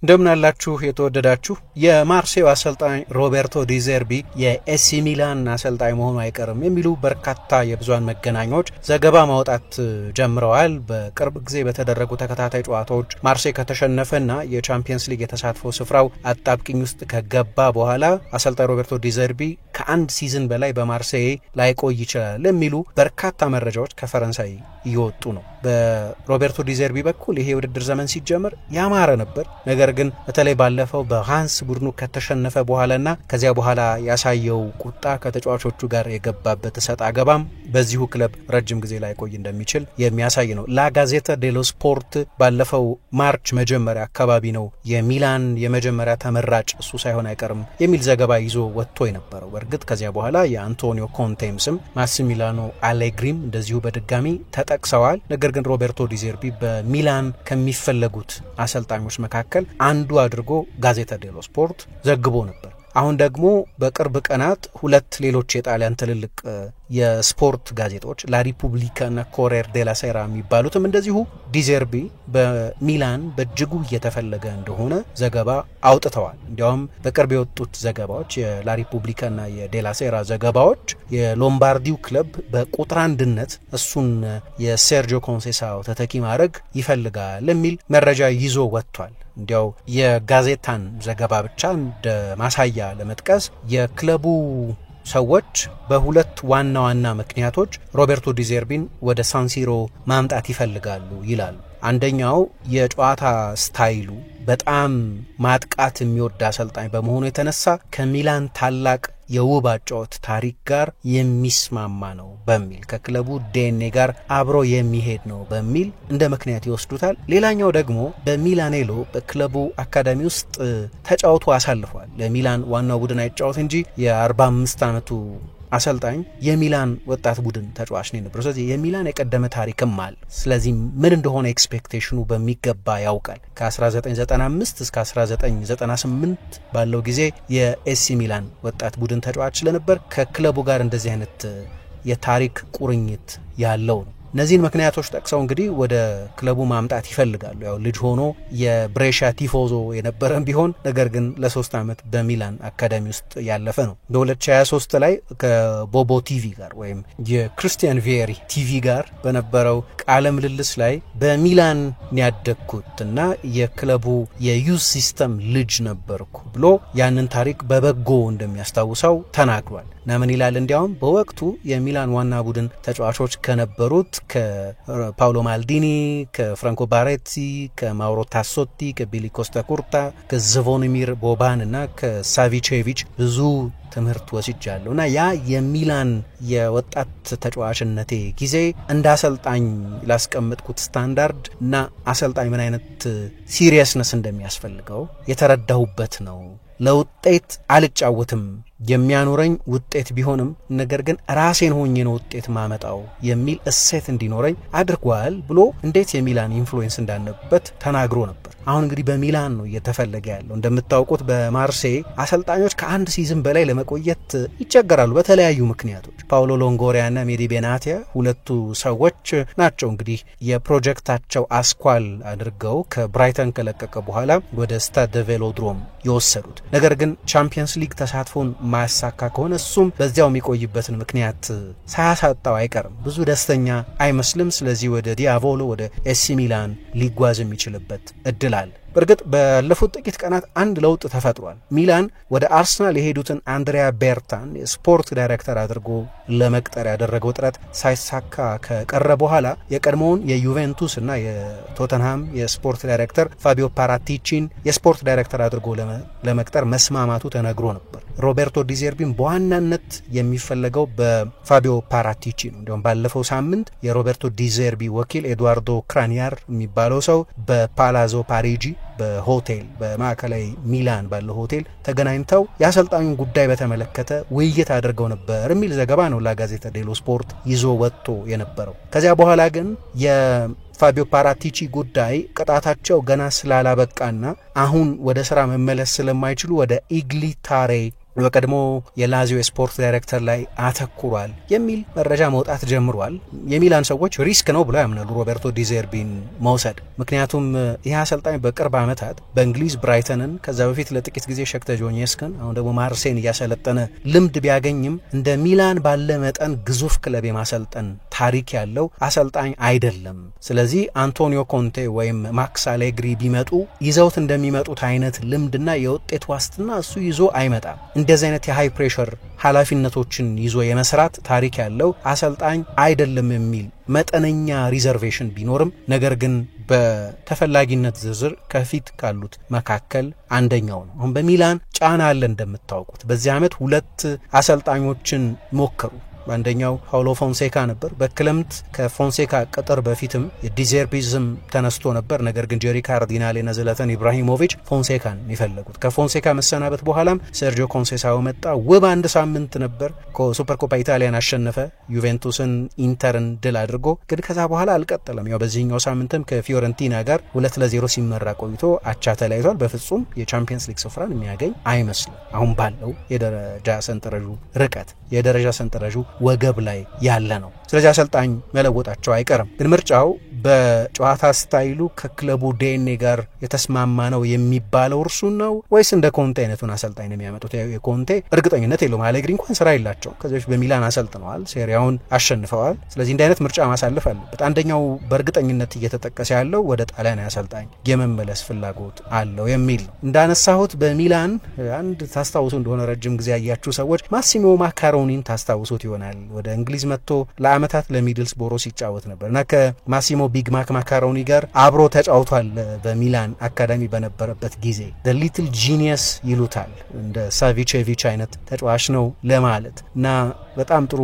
እንደምን አላችሁ የተወደዳችሁ የማርሴው አሰልጣኝ ሮቤርቶ ዲዘርቢ የኤሲ ሚላን አሰልጣኝ መሆኑ አይቀርም የሚሉ በርካታ የብዙሃን መገናኛዎች ዘገባ ማውጣት ጀምረዋል። በቅርብ ጊዜ በተደረጉ ተከታታይ ጨዋታዎች ማርሴይ ከተሸነፈና የቻምፒየንስ ሊግ የተሳትፎ ስፍራው አጣብቂኝ ውስጥ ከገባ በኋላ አሰልጣኝ ሮቤርቶ ዲዘርቢ ከአንድ ሲዝን በላይ በማርሴይ ላይቆይ ይችላል የሚሉ በርካታ መረጃዎች ከፈረንሳይ እየወጡ ነው። በሮቤርቶ ዲዘርቢ በኩል ይሄ ውድድር ዘመን ሲጀምር ያማረ ነበር። ነገር ግን በተለይ ባለፈው በሃንስ ቡድኑ ከተሸነፈ በኋላና ከዚያ በኋላ ያሳየው ቁጣ ከተጫዋቾቹ ጋር የገባበት ሰጣ ገባም በዚሁ ክለብ ረጅም ጊዜ ላይ ቆይ እንደሚችል የሚያሳይ ነው። ላ ጋዜታ ዴሎ ስፖርት ባለፈው ማርች መጀመሪያ አካባቢ ነው የሚላን የመጀመሪያ ተመራጭ እሱ ሳይሆን አይቀርም የሚል ዘገባ ይዞ ወጥቶ የነበረው። በእርግጥ ከዚያ በኋላ የአንቶኒዮ ኮንቴም ስም ማሲሚሊያኖ አሌግሪም እንደዚሁ በድጋሚ ተጠቅሰዋል። ነገር ግን ሮቤርቶ ዲዘርቢ በሚላን ከሚፈለጉት አሰልጣኞች መካከል አንዱ አድርጎ ጋዜታ ዴሎ ስፖርት ዘግቦ ነበር። አሁን ደግሞ በቅርብ ቀናት ሁለት ሌሎች የጣሊያን ትልልቅ የስፖርት ጋዜጦች ላ ሪፑብሊካ እና ኮሬር ዴላ ሴራ የሚባሉትም እንደዚሁ ዲዘርቢ በሚላን በእጅጉ እየተፈለገ እንደሆነ ዘገባ አውጥተዋል። እንዲያውም በቅርብ የወጡት ዘገባዎች የላ ሪፑብሊካ እና የዴላ ሴራ ዘገባዎች የሎምባርዲው ክለብ በቁጥር አንድነት እሱን የሴርጂዮ ኮንሴሳው ተተኪ ማድረግ ይፈልጋል የሚል መረጃ ይዞ ወጥቷል። እንዲያው የጋዜጣን ዘገባ ብቻ እንደ ማሳያ ለመጥቀስ የክለቡ ሰዎች በሁለት ዋና ዋና ምክንያቶች ሮቤርቶ ዲዘርቢን ወደ ሳንሲሮ ማምጣት ይፈልጋሉ ይላሉ። አንደኛው የጨዋታ ስታይሉ በጣም ማጥቃት የሚወድ አሰልጣኝ በመሆኑ የተነሳ ከሚላን ታላቅ የውብ አጫወት ታሪክ ጋር የሚስማማ ነው በሚል ከክለቡ ዲኤንኤ ጋር አብሮ የሚሄድ ነው በሚል እንደ ምክንያት ይወስዱታል። ሌላኛው ደግሞ በሚላኔሎ በክለቡ አካዳሚ ውስጥ ተጫውቶ አሳልፏል። ለሚላን ዋናው ቡድን አይጫወት እንጂ የ45 ዓመቱ አሰልጣኝ የሚላን ወጣት ቡድን ተጫዋች ነው ነበር። ስለዚህ የሚላን የቀደመ ታሪክም አለ። ስለዚህ ምን እንደሆነ ኤክስፔክቴሽኑ በሚገባ ያውቃል። ከ1995 እስከ 1998 ባለው ጊዜ የኤሲ ሚላን ወጣት ቡድን ተጫዋች ስለነበር ከክለቡ ጋር እንደዚህ አይነት የታሪክ ቁርኝት ያለው ነው። እነዚህን ምክንያቶች ጠቅሰው እንግዲህ ወደ ክለቡ ማምጣት ይፈልጋሉ። ያው ልጅ ሆኖ የብሬሻ ቲፎዞ የነበረም ቢሆን ነገር ግን ለ3 ዓመት በሚላን አካዳሚ ውስጥ ያለፈ ነው። በ2023 ላይ ከቦቦ ቲቪ ጋር ወይም የክሪስቲያን ቪየሪ ቲቪ ጋር በነበረው ቃለ ምልልስ ላይ በሚላን ያደግኩትና የክለቡ የዩዝ ሲስተም ልጅ ነበርኩ ብሎ ያንን ታሪክ በበጎ እንደሚያስታውሰው ተናግሯል። ናምን ይላል እንዲያውም በወቅቱ የሚላን ዋና ቡድን ተጫዋቾች ከነበሩት ከፓውሎ ማልዲኒ፣ ከፍራንኮ ባሬቲ፣ ከማውሮ ታሶቲ፣ ከቢሊ ኮስታ ኩርታ፣ ከዝቮኒሚር ቦባን እና ከሳቪቼቪች ብዙ ትምህርት ወስጃለሁ እና ያ የሚላን የወጣት ተጫዋችነቴ ጊዜ እንደ አሰልጣኝ ላስቀመጥኩት ስታንዳርድ እና አሰልጣኝ ምን አይነት ሲሪየስነስ እንደሚያስፈልገው የተረዳሁበት ነው። ለውጤት አልጫወትም የሚያኖረኝ ውጤት ቢሆንም ነገር ግን ራሴን ሆኜ ነው ውጤት ማመጣው የሚል እሴት እንዲኖረኝ አድርጓል ብሎ እንዴት የሚላን ኢንፍሉዌንስ እንዳለበት ተናግሮ ነበር። አሁን እንግዲህ በሚላን ነው እየተፈለገ ያለው። እንደምታውቁት በማርሴይ አሰልጣኞች ከአንድ ሲዝን በላይ ለመቆየት ይቸገራሉ በተለያዩ ምክንያቶች። ፓውሎ ሎንጎሪያና ሜዲ ቤናቲያ ሁለቱ ሰዎች ናቸው እንግዲህ የፕሮጀክታቸው አስኳል አድርገው ከብራይተን ከለቀቀ በኋላ ወደ ስታድ ደ ቬሎድሮም የወሰዱት። ነገር ግን ቻምፒየንስ ሊግ ተሳትፎን ማሳካ ከሆነ እሱም በዚያው የሚቆይበትን ምክንያት ሳያሳጣው አይቀርም። ብዙ ደስተኛ አይመስልም። ስለዚህ ወደ ዲያቮሎ ወደ ኤሲ ሚላን ሊጓዝ የሚችልበት እድል አለ። በእርግጥ ባለፉት ጥቂት ቀናት አንድ ለውጥ ተፈጥሯል። ሚላን ወደ አርሰናል የሄዱትን አንድሪያ ቤርታን የስፖርት ዳይሬክተር አድርጎ ለመቅጠር ያደረገው ጥረት ሳይሳካ ከቀረ በኋላ የቀድሞውን የዩቬንቱስ እና የቶተንሃም የስፖርት ዳይሬክተር ፋቢዮ ፓራቲቺን የስፖርት ዳይሬክተር አድርጎ ለመቅጠር መስማማቱ ተነግሮ ነበር። ሮቤርቶ ዲዘርቢን በዋናነት የሚፈለገው በፋቢዮ ፓራቲቺ ነው። እንዲሁም ባለፈው ሳምንት የሮቤርቶ ዲዘርቢ ወኪል ኤድዋርዶ ክራኒያር የሚባለው ሰው በፓላዞ ፓሪጂ በሆቴል በማዕከላዊ ሚላን ባለው ሆቴል ተገናኝተው የአሰልጣኙን ጉዳይ በተመለከተ ውይይት አድርገው ነበር የሚል ዘገባ ነው ላ ጋዜታ ዴሎ ስፖርት ይዞ ወጥቶ የነበረው። ከዚያ በኋላ ግን የፋቢዮ ፓራቲቺ ጉዳይ ቅጣታቸው ገና ስላላበቃና አሁን ወደ ስራ መመለስ ስለማይችሉ ወደ ኢግሊታሬ በቀድሞ የላዚዮ ስፖርት ዳይሬክተር ላይ አተኩሯል የሚል መረጃ መውጣት ጀምሯል። የሚላን ሰዎች ሪስክ ነው ብለው ያምናሉ ሮቤርቶ ዲዘርቢን መውሰድ። ምክንያቱም ይህ አሰልጣኝ በቅርብ ዓመታት በእንግሊዝ ብራይተንን፣ ከዛ በፊት ለጥቂት ጊዜ ሸክተር ዶኔስክን፣ አሁን ደግሞ ማርሴይን እያሰለጠነ ልምድ ቢያገኝም እንደ ሚላን ባለ መጠን ግዙፍ ክለብ የማሰልጠን ታሪክ ያለው አሰልጣኝ አይደለም። ስለዚህ አንቶኒዮ ኮንቴ ወይም ማክስ አሌግሪ ቢመጡ ይዘውት እንደሚመጡት አይነት ልምድና የውጤት ዋስትና እሱ ይዞ አይመጣም። እንደዚህ አይነት የሃይ ፕሬሸር ኃላፊነቶችን ይዞ የመስራት ታሪክ ያለው አሰልጣኝ አይደለም የሚል መጠነኛ ሪዘርቬሽን ቢኖርም ነገር ግን በተፈላጊነት ዝርዝር ከፊት ካሉት መካከል አንደኛው ነው። አሁን በሚላን ጫና አለ እንደምታውቁት። በዚህ ዓመት 2 አሰልጣኞችን ሞከሩ። አንደኛው ፓውሎ ፎንሴካ ነበር። በክለምት ከፎንሴካ ቅጥር በፊትም የዲዘርቢዝም ተነስቶ ነበር። ነገር ግን ጄሪ ካርዲናሌና ዝላታን ኢብራሂሞቪች ፎንሴካን የፈለጉት። ከፎንሴካ መሰናበት በኋላም ሴርጂዮ ኮንሴሳኦ መጣ። ውብ አንድ ሳምንት ነበር። ሱፐር ኮፓ ኢታሊያን አሸነፈ፣ ዩቬንቱስን፣ ኢንተርን ድል አድርጎ። ግን ከዛ በኋላ አልቀጠለም። ያው በዚህኛው ሳምንትም ከፊዮረንቲና ጋር 2-0 ሲመራ ቆይቶ አቻ ተለያይቷል። በፍጹም የቻምፒየንስ ሊግ ስፍራን የሚያገኝ አይመስልም። አሁን ባለው የደረጃ ሰንጠረዡ ርቀት የደረጃ ሰንጠረዡ ወገብ ላይ ያለ ነው። ስለዚህ አሰልጣኝ መለወጣቸው አይቀርም። ግን ምርጫው በጨዋታ ስታይሉ ከክለቡ ዲኤንኤ ጋር የተስማማ ነው የሚባለው እርሱ ነው ወይስ እንደ ኮንቴ አይነቱን አሰልጣኝ ነው የሚያመጡት? የኮንቴ እርግጠኝነት የለውም። አሌግሪ እንኳን ስራ የላቸው። ከዚህ በፊት በሚላን አሰልጥነዋል፣ ሴሪያውን አሸንፈዋል። ስለዚህ እንዲህ አይነት ምርጫ ማሳለፍ አለበት። አንደኛው በእርግጠኝነት እየተጠቀሰ ያለው ወደ ጣሊያን አሰልጣኝ የመመለስ ፍላጎት አለው የሚል ነው። እንዳነሳሁት በሚላን አንድ ታስታውሱ እንደሆነ ረጅም ጊዜ ያያችሁ ሰዎች ማሲሞ ማካሮኒን ታስታውሱት ይሆናል። ወደ እንግሊዝ መጥቶ ለአመታት ለሚድልስ ቦሮ ሲጫወት ነበር እና ከማሲሞ ቢግ ማክ ማካሮኒ ጋር አብሮ ተጫውቷል። በሚላን አካዳሚ በነበረበት ጊዜ the little genius ይሉታል። እንደ ሳቪቼቪች አይነት ተጫዋች ነው ለማለት እና በጣም ጥሩ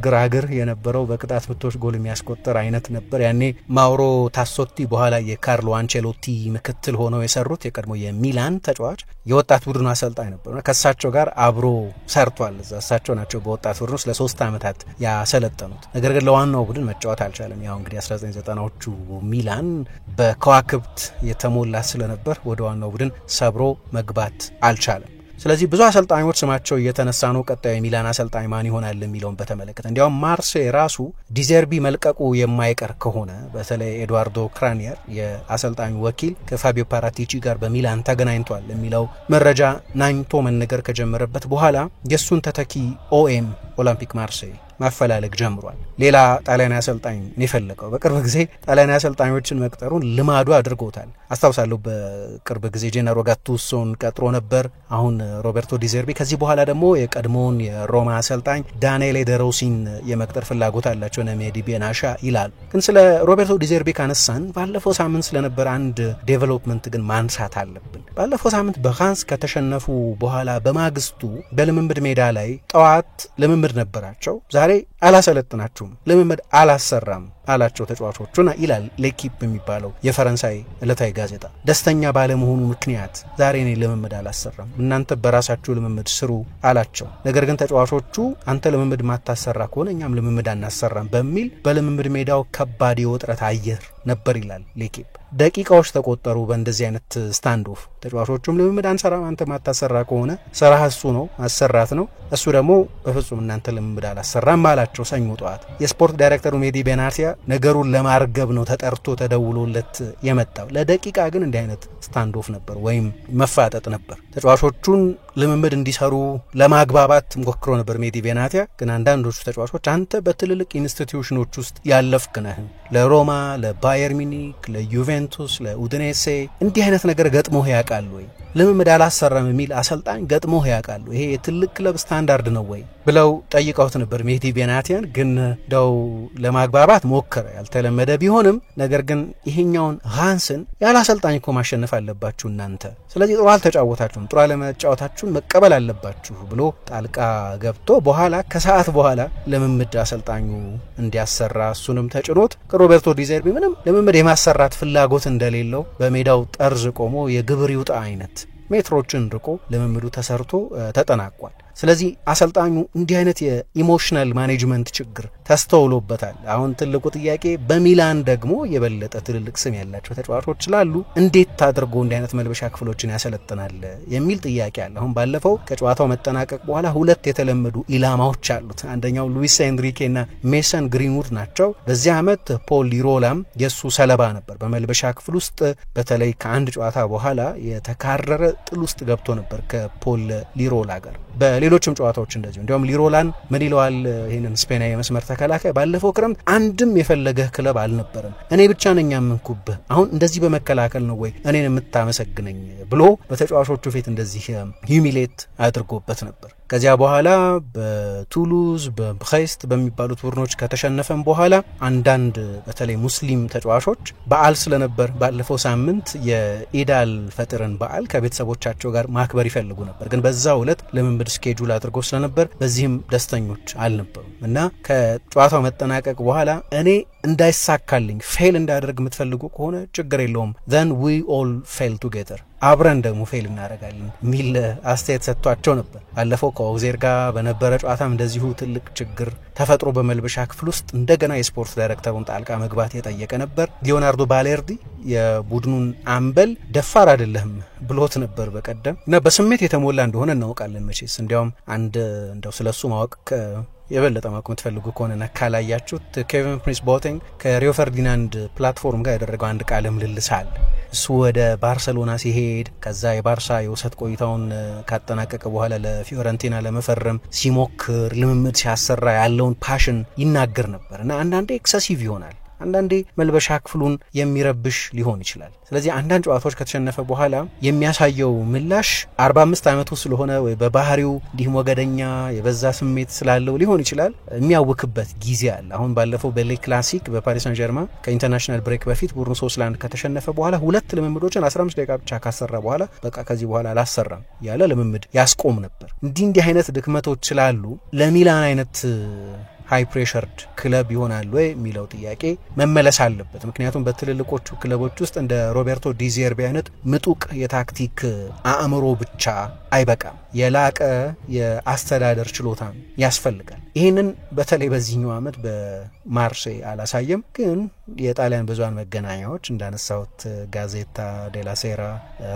ግራግር የነበረው በቅጣት ምቶች ጎል የሚያስቆጥር አይነት ነበር። ያኔ ማውሮ ታሶቲ በኋላ የካርሎ አንቸሎቲ ምክትል ሆነው የሰሩት የቀድሞ የሚላን ተጫዋች የወጣት ቡድኑ አሰልጣኝ ነበርና ከሳቸው ጋር አብሮ ሰርቷል። እሳቸው ናቸው በወጣት ቡድኑ ለ3 ዓመታት ያሰለጠኑት። ነገር ግን ለዋናው ቡድን መጫወት አልቻለም። ያው እንግዲህ 1990ዎቹ ሚላን በከዋክብት የተሞላ ስለነበር ወደ ዋናው ቡድን ሰብሮ መግባት አልቻለም። ስለዚህ ብዙ አሰልጣኞች ስማቸው እየተነሳ ነው። ቀጣዩ የሚላን አሰልጣኝ ማን ይሆናል የሚለውን በተመለከተ እንዲያውም ማርሴይ ራሱ ዲዘርቢ መልቀቁ የማይቀር ከሆነ በተለይ ኤድዋርዶ ክራኒየር የአሰልጣኙ ወኪል ከፋቢዮ ፓራቲቺ ጋር በሚላን ተገናኝቷል የሚለው መረጃ ናኝቶ መነገር ከጀመረበት በኋላ የሱን ተተኪ ኦኤም ኦሎምፒክ ማርሴይ ማፈላለግ ጀምሯል። ሌላ ጣሊያናዊ አሰልጣኝ ነው የፈለገው። በቅርብ ጊዜ ጣሊያናዊ አሰልጣኞችን መቅጠሩን ልማዱ አድርጎታል። አስታውሳለሁ በቅርብ ጊዜ ጄናሮ ጋቱሶን ቀጥሮ ነበር። አሁን ሮቤርቶ ዲዘርቢ ከዚህ በኋላ ደግሞ የቀድሞውን የሮማ አሰልጣኝ ዳንኤሌ ደሮሲን የመቅጠር ፍላጎት አላቸው ነሜዲ ቤናሻ ይላል። ግን ስለ ሮቤርቶ ዲዘርቢ ካነሳን ባለፈው ሳምንት ስለነበር አንድ ዴቨሎፕመንት ግን ማንሳት አለብን። ባለፈው ሳምንት በካንስ ከተሸነፉ በኋላ በማግስቱ በልምምድ ሜዳ ላይ ጠዋት ልምምድ ነበራቸው። ዛሬ አላሰለጥናችሁም፣ ልምምድ አላሰራም አላቸው ተጫዋቾቹና ይላል ሌኪፕ የሚባለው የፈረንሳይ ዕለታዊ ጋዜጣ። ደስተኛ ባለመሆኑ ምክንያት ዛሬ እኔ ልምምድ አላሰራም፣ እናንተ በራሳችሁ ልምምድ ስሩ አላቸው። ነገር ግን ተጫዋቾቹ አንተ ልምምድ ማታሰራ ከሆነ እኛም ልምምድ አናሰራም በሚል በልምምድ ሜዳው ከባድ የውጥረት አየር ነበር ይላል ሌኪፕ። ደቂቃዎች ተቆጠሩ በእንደዚህ አይነት ስታንድ ኦፍ። ተጫዋቾቹም ልምምድ አንሰራም፣ አንተ ማታሰራ ከሆነ ስራህ እሱ ነው ማሰራት ነው፣ እሱ ደግሞ በፍጹም እናንተ ልምምድ አላሰራም አላቸው። ሰኞ ጠዋት የስፖርት ዳይሬክተሩ ሜዲ ቤናርሲያ ነገሩን ለማርገብ ነው ተጠርቶ ተደውሎለት የመጣው። ለደቂቃ ግን እንዲህ አይነት ስታንድ ኦፍ ነበር ወይም መፋጠጥ ነበር። ተጫዋቾቹን ልምምድ እንዲሰሩ ለማግባባት ሞክሮ ነበር ሜዲ ቤናርሲያ። ግን አንዳንዶቹ ተጫዋቾች አንተ በትልልቅ ኢንስቲትዩሽኖች ውስጥ ያለፍክ ነህ፣ ለሮማ፣ ለባየር ሚኒክ፣ ለዩቬንቱስ፣ ለኡዲኔሴ እንዲህ አይነት ነገር ገጥሞህ ያውቃል ወይ? ልምምድ አላሰራም የሚል አሰልጣኝ ገጥሞህ ያውቃል? ይሄ የትልቅ ክለብ ስታንዳርድ ነው ወይ ብለው ጠይቀውት ነበር ሜዲ ቤናርሲያን። ግን ደው ለማግባባት ሞከረ፣ ያልተለመደ ቢሆንም። ነገር ግን ይሄኛውን ሃንስን ያለ አሰልጣኝ እኮ ማሸነፍ አለባችሁ እናንተ፣ ስለዚህ ጥሩ አልተጫወታችሁም፣ ጥሩ አለመጫወታችሁን መቀበል አለባችሁ ብሎ ጣልቃ ገብቶ በኋላ ከሰዓት በኋላ ልምምድ አሰልጣኙ እንዲያሰራ እሱንም ተጭኖት ሮቤርቶ ዲዘርቢ ምንም ልምምድ የማሰራት ፍላጎት እንደሌለው በሜዳው ጠርዝ ቆሞ የግብር ይውጣ አይነት ሜትሮችን ርቆ ልምምዱ ተሰርቶ ተጠናቋል። ስለዚህ አሰልጣኙ እንዲህ አይነት የኢሞሽናል ማኔጅመንት ችግር ተስተውሎበታል። አሁን ትልቁ ጥያቄ በሚላን ደግሞ የበለጠ ትልልቅ ስም ያላቸው ተጫዋቾች ስላሉ እንዴት አድርጎ እንዲህ አይነት መልበሻ ክፍሎችን ያሰለጥናል የሚል ጥያቄ አለ። አሁን ባለፈው ከጨዋታው መጠናቀቅ በኋላ ሁለት የተለመዱ ኢላማዎች አሉት። አንደኛው ሉዊስ ኤንሪኬና ሜሰን ግሪንውድ ናቸው። በዚህ ዓመት ፖል ሊሮላም የሱ ሰለባ ነበር። በመልበሻ ክፍል ውስጥ በተለይ ከአንድ ጨዋታ በኋላ የተካረረ ጥል ውስጥ ገብቶ ነበር ከፖል ሊሮላ ጋር። በሌሎችም ጨዋታዎች እንደዚሁ እንዲያውም ሊሮላን ምን ይለዋል ይህንን ስፔናዊ የመስመር ተከላካይ ባለፈው ክረምት አንድም የፈለገህ ክለብ አልነበረም፣ እኔ ብቻ ነኝ ያመንኩብህ፣ አሁን እንደዚህ በመከላከል ነው ወይ እኔን የምታመሰግነኝ ብሎ በተጫዋቾቹ ፊት እንደዚህ ሂሚሌት አድርጎበት ነበር። ከዚያ በኋላ በቱሉዝ በብሬስት በሚባሉት ቡድኖች ከተሸነፈም በኋላ አንዳንድ በተለይ ሙስሊም ተጫዋቾች በዓል ስለነበር ባለፈው ሳምንት የኢዳል ፈጥርን በዓል ከቤተሰቦቻቸው ጋር ማክበር ይፈልጉ ነበር። ግን በዛው ዕለት ልምምድ ስኬጁል አድርገው ስለነበር በዚህም ደስተኞች አልነበሩም እና ከጨዋታው መጠናቀቅ በኋላ እኔ እንዳይሳካልኝ ፌል እንዳደርግ የምትፈልጉ ከሆነ ችግር የለውም then we all fail together አብረን ደግሞ ፌል እናደርጋለን ሚል አስተያየት ሰጥቷቸው ነበር። ባለፈው ከኦግዜር ጋር በነበረ ጨዋታም እንደዚሁ ትልቅ ችግር ተፈጥሮ በመልበሻ ክፍል ውስጥ እንደገና የስፖርት ዳይሬክተሩን ጣልቃ መግባት የጠየቀ ነበር። ሊዮናርዶ ባሌርዲ የቡድኑን አምበል ደፋር አይደለም ብሎት ነበር በቀደም እና በስሜት የተሞላ እንደሆነ እናውቃለን መቼስ። እንዲያውም እንደው ስለሱ ማወቅ የበለጠ ማወቅ የምትፈልጉ ከሆነና ካላያችሁት ኬቪን ፕሪንስ ቦቲንግ ከሪዮ ፈርዲናንድ ፕላትፎርም ጋር ያደረገው አንድ ቃለ ምልልስ አለ። እሱ ወደ ባርሰሎና ሲሄድ ከዛ የባርሳ የውሰት ቆይታውን ካጠናቀቀ በኋላ ለፊዮረንቲና ለመፈረም ሲሞክር ልምምድ ሲያሰራ ያለውን ፓሽን ይናገር ነበር እና አንዳንዴ ኤክሰሲቭ ይሆናል፣ አንዳንዴ መልበሻ ክፍሉን የሚረብሽ ሊሆን ይችላል። ስለዚህ አንዳንድ ጨዋታዎች ከተሸነፈ በኋላ የሚያሳየው ምላሽ 45 ዓመቱ ስለሆነ ወይ በባህሪው እንዲህ ሞገደኛ የበዛ ስሜት ስላለው ሊሆን ይችላል የሚያውክበት ጊዜ አለ። አሁን ባለፈው በሌ ክላሲክ በፓሪስ ሳን ጀርማን ከኢንተርናሽናል ብሬክ በፊት ቡድኑ 3-1 ከተሸነፈ በኋላ ሁለት ልምምዶችን 15 ደቂቃ ብቻ ካሰራ በኋላ በቃ ከዚህ በኋላ አላሰራም ያለ ልምምድ ያስቆም ነበር። እንዲህ አይነት ድክመቶች ስላሉ ለሚላን አይነት ሃይ ፕሬሸርድ ክለብ ይሆናል ወይ የሚለው ጥያቄ መመለስ አለበት። ምክንያቱም በትልልቆቹ ክለቦች ውስጥ እንደ ሮቤርቶ ዲዜርቢ አይነት ምጡቅ የታክቲክ አእምሮ ብቻ አይበቃም፣ የላቀ የአስተዳደር ችሎታ ያስፈልጋል። ይህንን በተለይ በዚህኛው ዓመት በማርሴይ አላሳየም። ግን የጣሊያን ብዙሃን መገናኛዎች እንዳነሳሁት ጋዜታ ዴላ ሴራ፣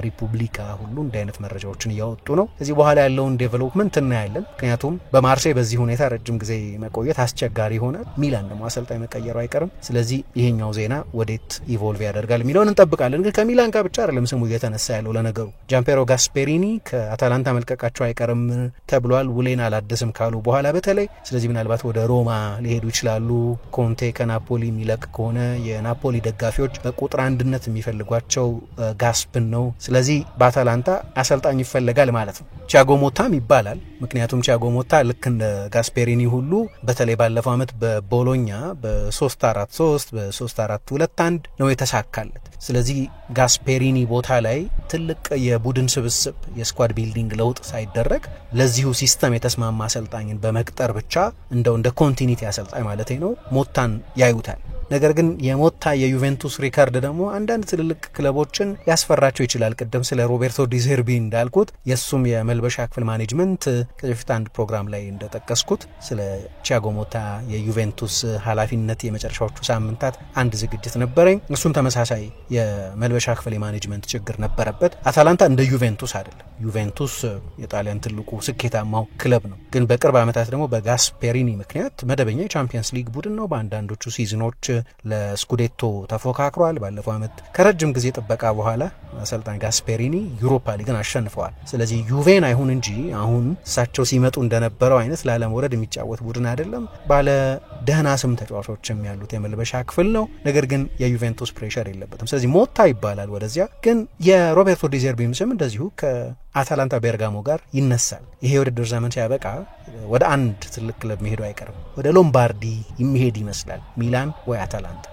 ሪፑብሊካ ሁሉ እንዲህ አይነት መረጃዎችን እያወጡ ነው። ከዚህ በኋላ ያለውን ዴቨሎፕመንት እናያለን። ምክንያቱም በማርሴይ በዚህ ሁኔታ ረጅም ጊዜ መቆየት አስቸጋሪ ይሆናል። ሚላን ደግሞ አሰልጣኝ መቀየሩ አይቀርም። ስለዚህ ይሄኛው ዜና ወዴት ኢቮልቭ ያደርጋል የሚለውን እንጠብቃለን። ግን ከሚላን ጋር ብቻ አይደለም ስሙ እየተነሳ ያለው። ለነገሩ ጃምፔሮ ጋስፔሪኒ ከአታላንታ መልቀቃቸው አይቀርም ተብሏል፣ ውሌን አላደስም ካሉ በኋላ በተለይ። ስለዚህ ምናልባት ወደ ሮማ ሊሄዱ ይችላሉ። ኮንቴ ከናፖሊ የሚለቅ ከሆነ የናፖሊ ደጋፊዎች በቁጥር አንድነት የሚፈልጓቸው ጋስፕን ነው። ስለዚህ በአታላንታ አሰልጣኝ ይፈልጋል ማለት ነው። ቲያጎ ሞታም ይባላል። ምክንያቱም ቲያጎ ሞታ ልክ እንደ ጋስፔሪኒ ሁሉ በተለይ ባለፈው ዓመት በቦሎኛ በ3-4-3 በ3-4-2-1 ነው የተሳካለት። ስለዚህ ጋስፔሪኒ ቦታ ላይ ትልቅ የቡድን ስብስብ የስኳድ ቢልዲንግ ለውጥ ሳይደረግ ለዚሁ ሲስተም የተስማማ አሰልጣኝን በመቅጠር ብቻ እንደ ኮንቲኒቲ አሰልጣኝ ማለት ነው ሞታን ያዩታል። ነገር ግን የሞታ የዩቬንቱስ ሪካርድ ደግሞ አንዳንድ ትልልቅ ክለቦችን ያስፈራቸው ይችላል። ቅድም ስለ ሮቤርቶ ዲዘርቢ እንዳልኩት የሱም የመልበሻ ክፍል ማኔጅመንት ከዚህ በፊት አንድ ፕሮግራም ላይ እንደጠቀስኩት ስለ ቲያጎ ሞታ የዩቬንቱስ ኃላፊነት የመጨረሻዎቹ ሳምንታት አንድ ዝግጅት ነበረኝ። እሱም ተመሳሳይ የመልበሻ ክፍል የማኔጅመንት ችግር ነበረበት። አታላንታ እንደ ዩቬንቱስ አይደለም። ዩቬንቱስ የጣሊያን ትልቁ ስኬታማው ክለብ ነው። ግን በቅርብ ዓመታት ደግሞ በጋስፔሪኒ ምክንያት መደበኛ የቻምፒየንስ ሊግ ቡድን ነው። በአንዳንዶቹ ሲዝኖች ለስኩዴቶ ተፎካክሯል። ባለፈው ዓመት ከረጅም ጊዜ ጥበቃ በኋላ አሰልጣኝ ጋስፔሪኒ ዩሮፓ ሊግን አሸንፈዋል። ስለዚህ ዩቬን አይሁን እንጂ አሁን እሳቸው ሲመጡ እንደነበረው አይነት ለዓለመውረድ የሚጫወት ቡድን አይደለም። ባለ ደህና ስም ተጫዋቾችም ያሉት የመልበሻ ክፍል ነው። ነገር ግን የዩቬንቱስ ፕሬሸር የለበትም። ስለዚህ ሞታ ይባላል ወደዚያ። ግን የሮቤርቶ ዲዘርቢም ስም እንደዚሁ ከአታላንታ ቤርጋሞ ጋር ይነሳል። ይሄ የውድድር ዘመን ሲያበቃ ወደ አንድ ትልቅ ክለብ መሄዱ አይቀርም። ወደ ሎምባርዲ የሚሄድ ይመስላል፣ ሚላን ወይ አታላንታ።